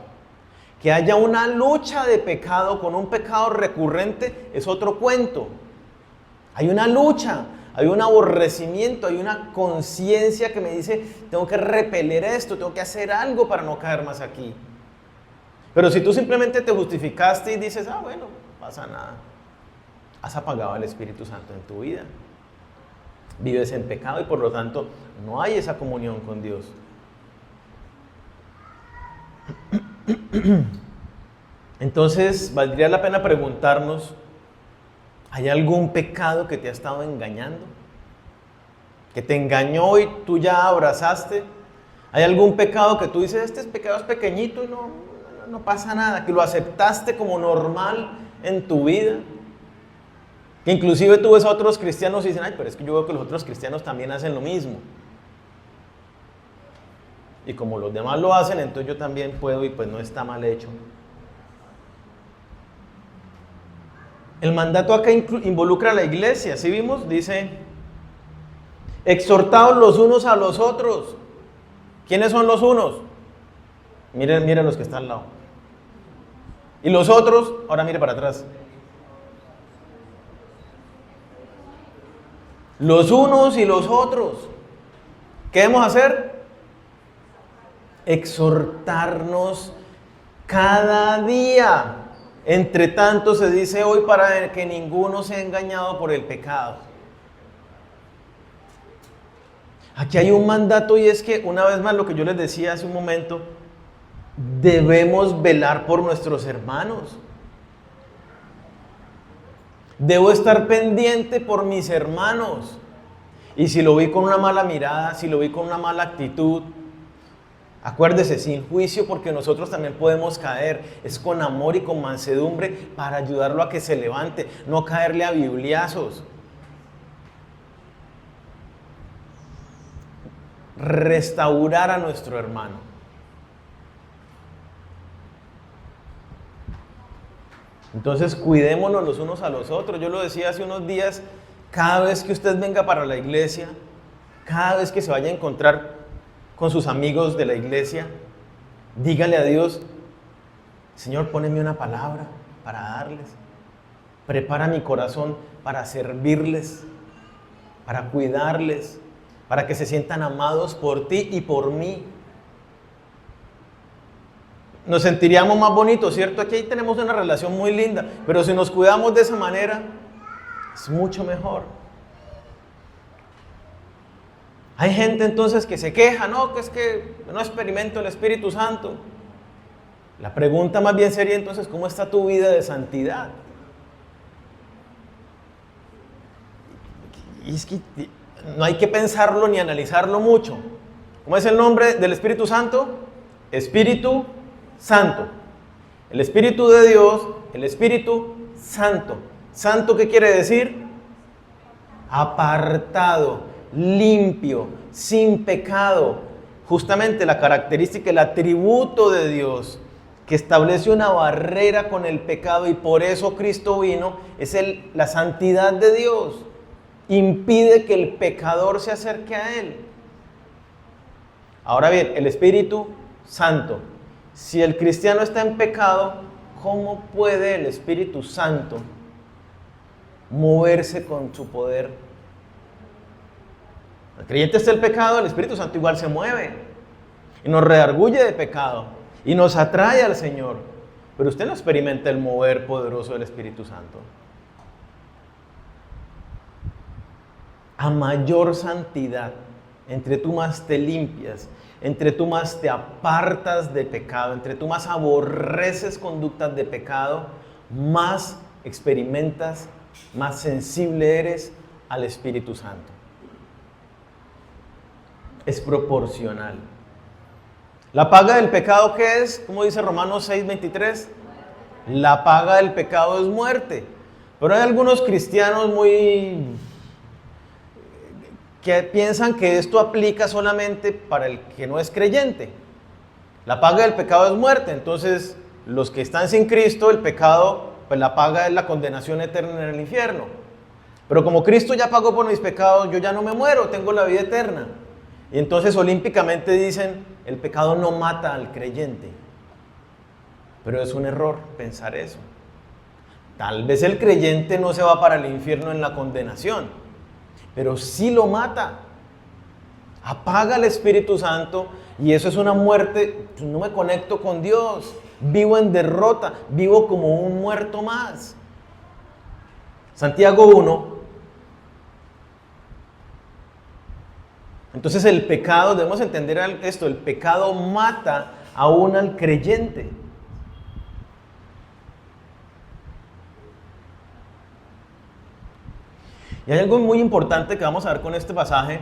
Que haya una lucha de pecado con un pecado recurrente es otro cuento. Hay una lucha, hay un aborrecimiento, hay una conciencia que me dice, tengo que repeler esto, tengo que hacer algo para no caer más aquí. Pero si tú simplemente te justificaste y dices, bueno, no pasa nada, has apagado al Espíritu Santo en tu vida. Vives en pecado y por lo tanto no hay esa comunión con Dios. Entonces, valdría la pena preguntarnos, ¿hay algún pecado que te ha estado engañando? ¿Que te engañó y tú ya abrazaste? ¿Hay algún pecado que tú dices, este pecado es pequeñito y no pasa nada? Que lo aceptaste como normal en tu vida. Que inclusive tú ves a otros cristianos y dicen, pero es que yo veo que los otros cristianos también hacen lo mismo. Y como los demás lo hacen, entonces yo también puedo y pues no está mal hecho. El mandato acá involucra a la iglesia, ¿sí vimos? Dice, exhortaos los unos a los otros. ¿Quiénes son los unos? Miren los que están al lado. Y los otros, ahora mire para atrás. Los unos y los otros. ¿Qué debemos hacer? Exhortarnos cada día. Entre tanto se dice hoy para que ninguno sea engañado por el pecado. Aquí hay un mandato y es que, una vez más, lo que yo les decía hace un momento, debemos velar por nuestros hermanos. Debo estar pendiente por mis hermanos. Y si lo vi con una mala mirada, si lo vi con una mala actitud, acuérdese, sin juicio, porque nosotros también podemos caer. Es con amor y con mansedumbre para ayudarlo a que se levante, no caerle a bibliazos. Restaurar a nuestro hermano. Entonces cuidémonos los unos a los otros. Yo lo decía hace unos días, cada vez que usted venga para la iglesia, cada vez que se vaya a encontrar con sus amigos de la iglesia, dígale a Dios, Señor, poneme una palabra para darles. Prepara mi corazón para servirles, para cuidarles, para que se sientan amados por ti y por mí. Nos sentiríamos más bonitos, ¿cierto? Aquí tenemos una relación muy linda, pero si nos cuidamos de esa manera, es mucho mejor. Hay gente entonces que se queja, no, que es que no experimento el Espíritu Santo. La pregunta más bien sería entonces, ¿cómo está tu vida de santidad? Y es que no hay que pensarlo ni analizarlo mucho. ¿Cómo es el nombre del Espíritu Santo? Espíritu Santo. El Espíritu de Dios, el Espíritu Santo. ¿Santo qué quiere decir? Apartado, limpio, sin pecado. Justamente la característica, el atributo de Dios que establece una barrera con el pecado y por eso Cristo vino, es la santidad de Dios. Impide que el pecador se acerque a Él. Ahora bien, el Espíritu Santo. Si el cristiano está en pecado, ¿cómo puede el Espíritu Santo moverse con su poder? El creyente está en pecado, el Espíritu Santo igual se mueve. y nos redarguye de pecado y nos atrae al Señor, pero usted no experimenta el mover poderoso del Espíritu Santo. A mayor santidad, entre tú más te limpias, entre tú más te apartas de pecado, entre tú más aborreces conductas de pecado, más experimentas, más sensible eres al Espíritu Santo. Es proporcional. ¿La paga del pecado qué es? ¿Cómo dice Romanos 6:23? La paga del pecado es muerte. Pero hay algunos cristianos que piensan que esto aplica solamente para el que no es creyente. La paga del pecado es muerte. Entonces, los que están sin Cristo, el pecado, pues la paga es la condenación eterna en el infierno. Pero como Cristo ya pagó por mis pecados, yo ya no me muero, tengo la vida eterna. Y entonces olímpicamente dicen, el pecado no mata al creyente. Pero es un error pensar eso. Tal vez el creyente no se va para el infierno en la condenación, pero sí lo mata. Apaga el Espíritu Santo y eso es una muerte. No me conecto con Dios, vivo en derrota, vivo como un muerto más. Santiago 1. Entonces el pecado, debemos entender esto, el pecado mata aún al creyente. Y hay algo muy importante que vamos a ver con este pasaje,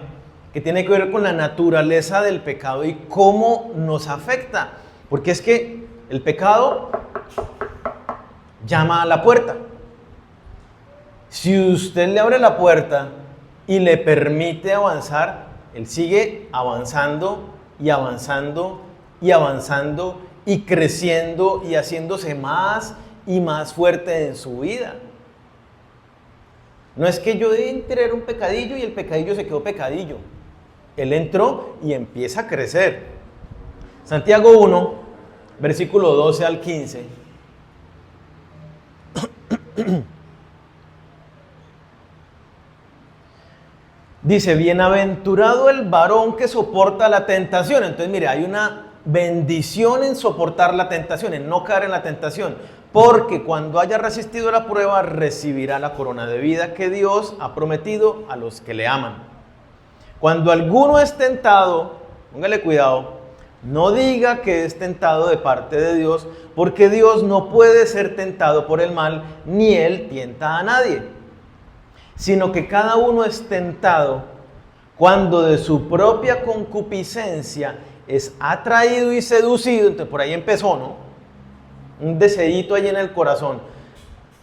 que tiene que ver con la naturaleza del pecado y cómo nos afecta. Porque es que el pecado llama a la puerta. Si usted le abre la puerta y le permite avanzar, él sigue avanzando y avanzando y avanzando y creciendo y haciéndose más y más fuerte en su vida. No es que yo entré en un pecadillo y el pecadillo se quedó pecadillo. Él entró y empieza a crecer. Santiago 1, versículo 12 al 15. Dice, bienaventurado el varón que soporta la tentación. Entonces, mire, hay una bendición en soportar la tentación, en no caer en la tentación. Porque cuando haya resistido la prueba, recibirá la corona de vida que Dios ha prometido a los que le aman. Cuando alguno es tentado, póngale cuidado, no diga que es tentado de parte de Dios, porque Dios no puede ser tentado por el mal, ni Él tienta a nadie. Sino que cada uno es tentado cuando de su propia concupiscencia es atraído y seducido. Entonces por ahí empezó, ¿no? Un deseíto ahí en el corazón.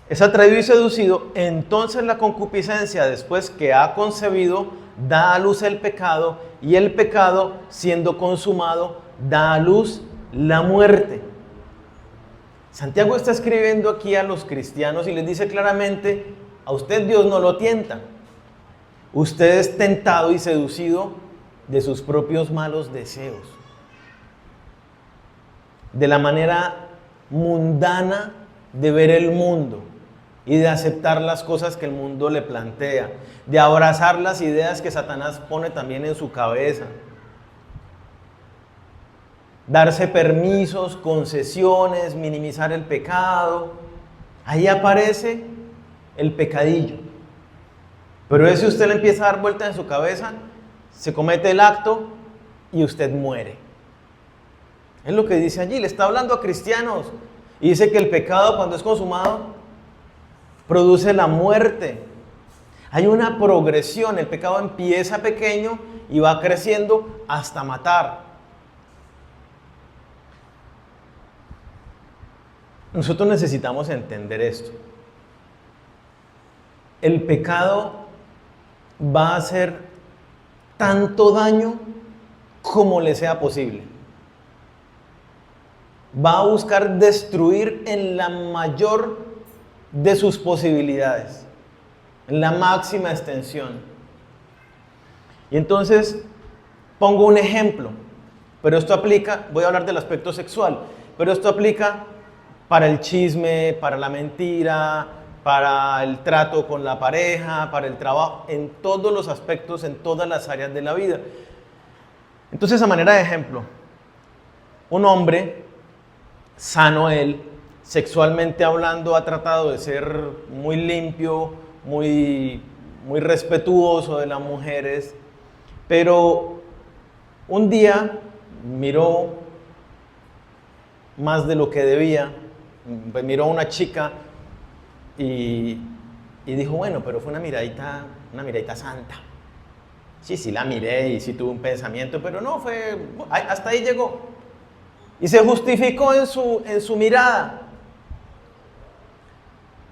Es atraído y seducido, entonces la concupiscencia, después que ha concebido, da a luz el pecado, y el pecado, siendo consumado, da a luz la muerte. Santiago está escribiendo aquí a los cristianos y les dice claramente, a usted Dios no lo tienta. Usted es tentado y seducido de sus propios malos deseos. De la manera mundana de ver el mundo y de aceptar las cosas que el mundo le plantea, de abrazar las ideas que Satanás pone también en su cabeza, darse permisos, concesiones, minimizar el pecado. Ahí aparece el pecadillo. Pero ese usted le empieza a dar vuelta en su cabeza, se comete el acto y usted muere. Es lo que dice allí, le está hablando a cristianos y dice que el pecado cuando es consumado produce la muerte. Hay una progresión, el pecado empieza pequeño y va creciendo hasta matar. Nosotros necesitamos entender esto. El pecado va a hacer tanto daño como le sea posible. Va a buscar destruir en la mayor de sus posibilidades, en la máxima extensión. Y entonces pongo un ejemplo, pero esto aplica, voy a hablar del aspecto sexual, pero esto aplica para el chisme, para la mentira, para el trato con la pareja, para el trabajo, en todos los aspectos, en todas las áreas de la vida. Entonces, a manera de ejemplo, un hombre, sano él, sexualmente hablando, ha tratado de ser muy limpio, muy respetuoso de las mujeres, pero un día miró más de lo que debía, miró a una chica y dijo, bueno, pero fue una miradita santa. Sí, la miré y sí tuve un pensamiento, pero no fue, hasta ahí llegó. Y se justificó en su mirada.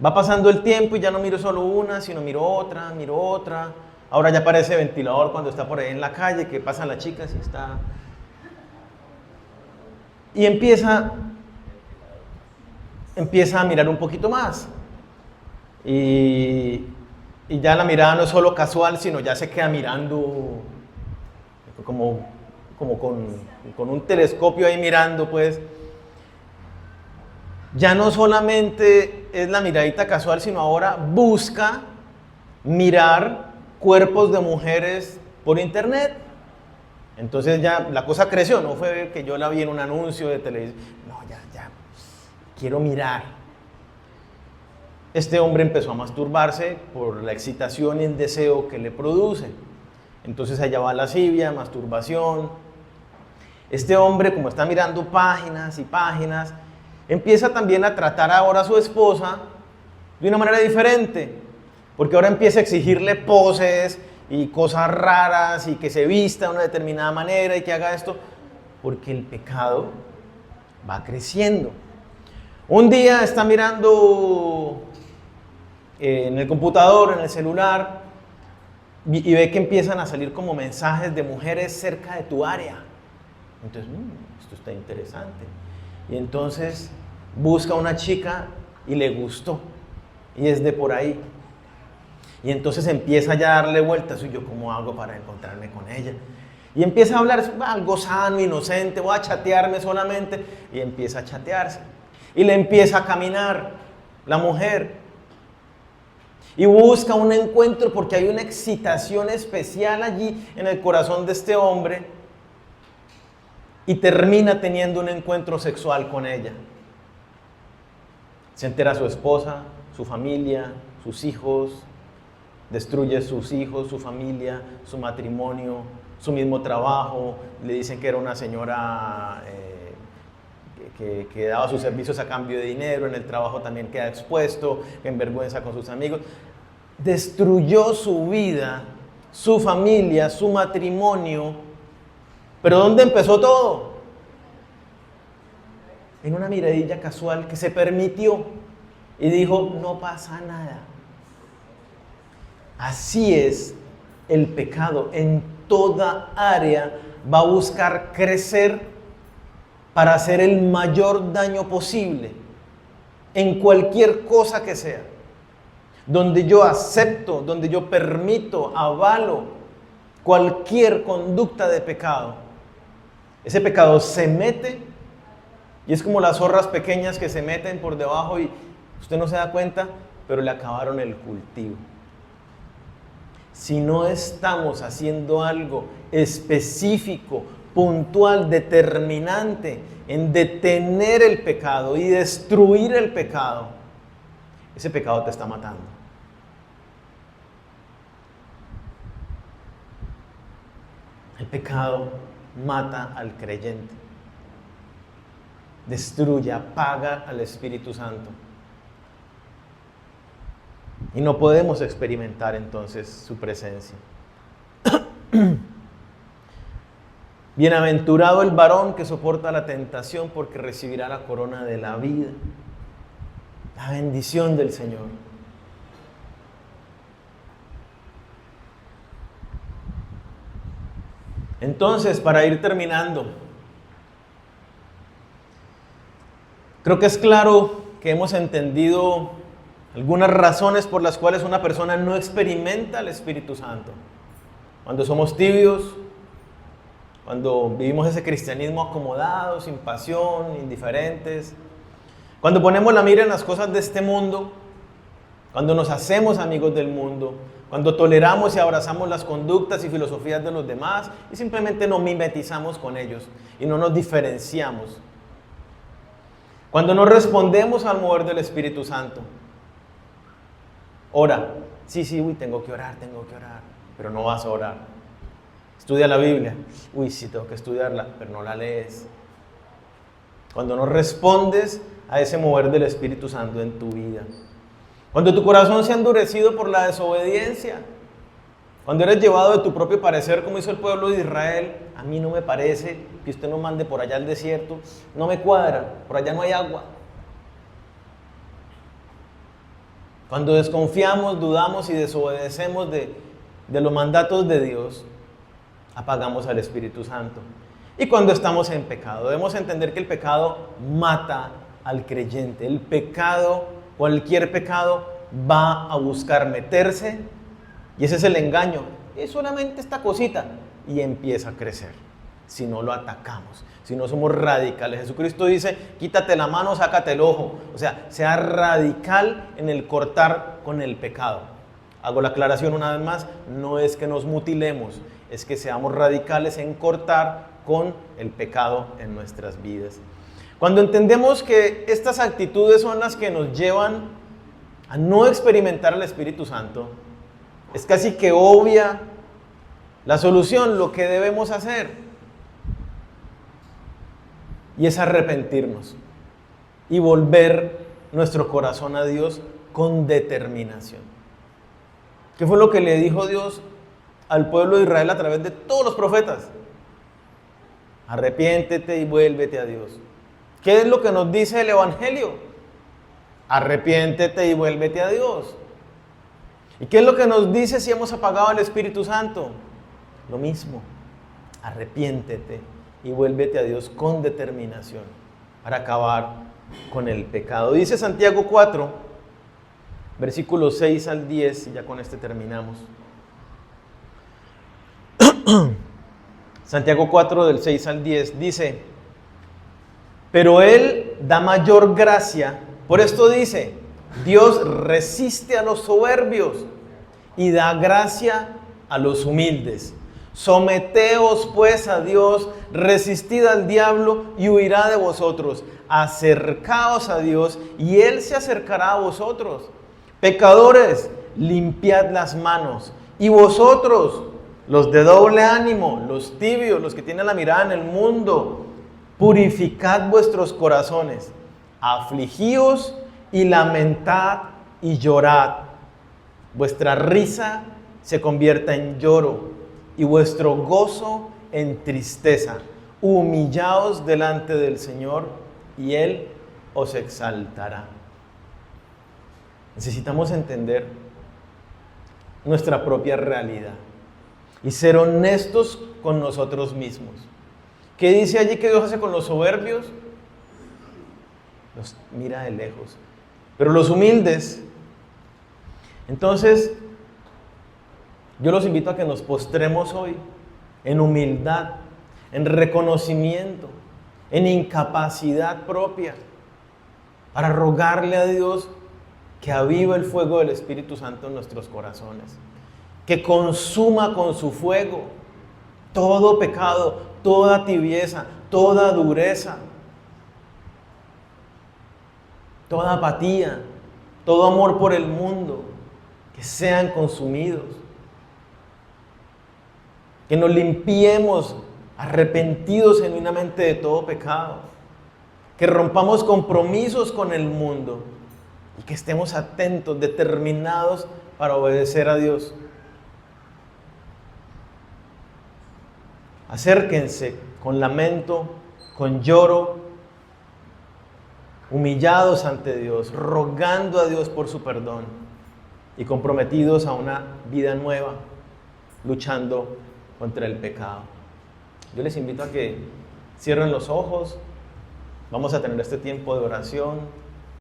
Va pasando el tiempo y ya no miro solo una, sino miro otra. Ahora ya parece ventilador cuando está por ahí en la calle, que pasan las chicas y está... Y empieza a mirar un poquito más. Y ya la mirada no es solo casual, sino ya se queda mirando como con un telescopio ahí mirando, pues. Ya no solamente es la miradita casual, sino ahora busca mirar cuerpos de mujeres por internet. Entonces ya la cosa creció, no fue que yo la vi en un anuncio de televisión, no, ya, quiero mirar. Este hombre empezó a masturbarse por la excitación y el deseo que le produce. Entonces allá va lascivia, masturbación. Este hombre, como está mirando páginas y páginas, empieza también a tratar ahora a su esposa de una manera diferente, porque ahora empieza a exigirle poses y cosas raras y que se vista de una determinada manera y que haga esto, porque el pecado va creciendo. Un día está mirando en el computador, en el celular, y ve que empiezan a salir como mensajes de mujeres cerca de tu área. Entonces, esto está interesante. Y entonces busca a una chica y le gustó, y es de por ahí. Y entonces empieza ya a darle vueltas, y yo, ¿cómo hago para encontrarme con ella? Y empieza a hablar algo sano, inocente, voy a chatearme solamente, y empieza a chatearse. Y le empieza a caminar la mujer. Y busca un encuentro porque hay una excitación especial allí en el corazón de este hombre. Y termina teniendo un encuentro sexual con ella. Se entera su esposa, su familia, sus hijos. Destruye sus hijos, su familia, su matrimonio, su mismo trabajo. Le dicen que era una señora que daba sus servicios a cambio de dinero. En el trabajo también queda expuesto, que envergüenza con sus amigos. Destruyó su vida, su familia, su matrimonio. ¿Pero dónde empezó todo? En una miradilla casual que se permitió y dijo, no pasa nada. Así es el pecado. En toda área va a buscar crecer para hacer el mayor daño posible. En cualquier cosa que sea. Donde yo acepto, donde yo permito, avalo cualquier conducta de pecado. Ese pecado se mete y es como las zorras pequeñas que se meten por debajo y usted no se da cuenta, pero le acabaron el cultivo. Si no estamos haciendo algo específico, puntual, determinante en detener el pecado y destruir el pecado, ese pecado te está matando. El pecado mata al creyente, destruye, apaga al Espíritu Santo. Y no podemos experimentar entonces su presencia. Bienaventurado el varón que soporta la tentación, porque recibirá la corona de la vida. La bendición del Señor. Entonces, para ir terminando, creo que es claro que hemos entendido algunas razones por las cuales una persona no experimenta el Espíritu Santo. Cuando somos tibios, cuando vivimos ese cristianismo acomodado, sin pasión, indiferentes, cuando ponemos la mira en las cosas de este mundo, cuando nos hacemos amigos del mundo, Cuando toleramos y abrazamos las conductas y filosofías de los demás y simplemente nos mimetizamos con ellos y no nos diferenciamos. Cuando no respondemos al mover del Espíritu Santo. Ora. Sí, tengo que orar, pero no vas a orar. Estudia la Biblia. Sí, tengo que estudiarla, pero no la lees. Cuando no respondes a ese mover del Espíritu Santo en tu vida. Cuando tu corazón se ha endurecido por la desobediencia. Cuando eres llevado de tu propio parecer, como hizo el pueblo de Israel. A mí no me parece que usted nos mande por allá al desierto. No me cuadra, por allá no hay agua. Cuando desconfiamos, dudamos y desobedecemos de los mandatos de Dios, apagamos al Espíritu Santo. Y cuando estamos en pecado, debemos entender que el pecado mata al creyente. El pecado, cualquier pecado, va a buscar meterse, y ese es el engaño. Es solamente esta cosita, y empieza a crecer. Si no lo atacamos, si no somos radicales. Jesucristo dice, quítate la mano, sácate el ojo. O sea, sea radical en el cortar con el pecado. Hago la aclaración una vez más, no es que nos mutilemos, es que seamos radicales en cortar con el pecado en nuestras vidas. Cuando entendemos que estas actitudes son las que nos llevan a no experimentar el Espíritu Santo, es casi que obvia la solución, lo que debemos hacer. Y es arrepentirnos y volver nuestro corazón a Dios con determinación. ¿Qué fue lo que le dijo Dios al pueblo de Israel a través de todos los profetas? Arrepiéntete y vuélvete a Dios. ¿Qué es lo que nos dice el Evangelio? Arrepiéntete y vuélvete a Dios. ¿Y qué es lo que nos dice si hemos apagado al Espíritu Santo? Lo mismo. Arrepiéntete y vuélvete a Dios con determinación para acabar con el pecado. Dice Santiago 4, versículos 6 al 10, y ya con este terminamos. Santiago 4, del 6 al 10, dice, pero Él da mayor gracia. Por esto dice, Dios resiste a los soberbios y da gracia a los humildes. Someteos pues a Dios, resistid al diablo y huirá de vosotros. Acercaos a Dios y Él se acercará a vosotros. Pecadores, limpiad las manos. Y vosotros, los de doble ánimo, los tibios, los que tienen la mirada en el mundo, purificad vuestros corazones. Afligíos y lamentad y llorad. Vuestra risa se convierta en lloro y vuestro gozo en tristeza. Humillaos delante del Señor y Él os exaltará. Necesitamos entender nuestra propia realidad y ser honestos con nosotros mismos. ¿Qué dice allí que Dios hace con los soberbios? Los mira de lejos. Pero los humildes, entonces, yo los invito a que nos postremos hoy en humildad, en reconocimiento, en incapacidad propia, para rogarle a Dios que avive el fuego del Espíritu Santo en nuestros corazones, que consuma con su fuego todo pecado, toda tibieza, toda dureza, toda apatía, todo amor por el mundo, que sean consumidos. Que nos limpiemos arrepentidos genuinamente de todo pecado. Que rompamos compromisos con el mundo y que estemos atentos, determinados para obedecer a Dios. Acérquense con lamento, con lloro, humillados ante Dios, rogando a Dios por su perdón y comprometidos a una vida nueva, luchando contra el pecado. Yo les invito a que cierren los ojos. Vamos a tener este tiempo de oración.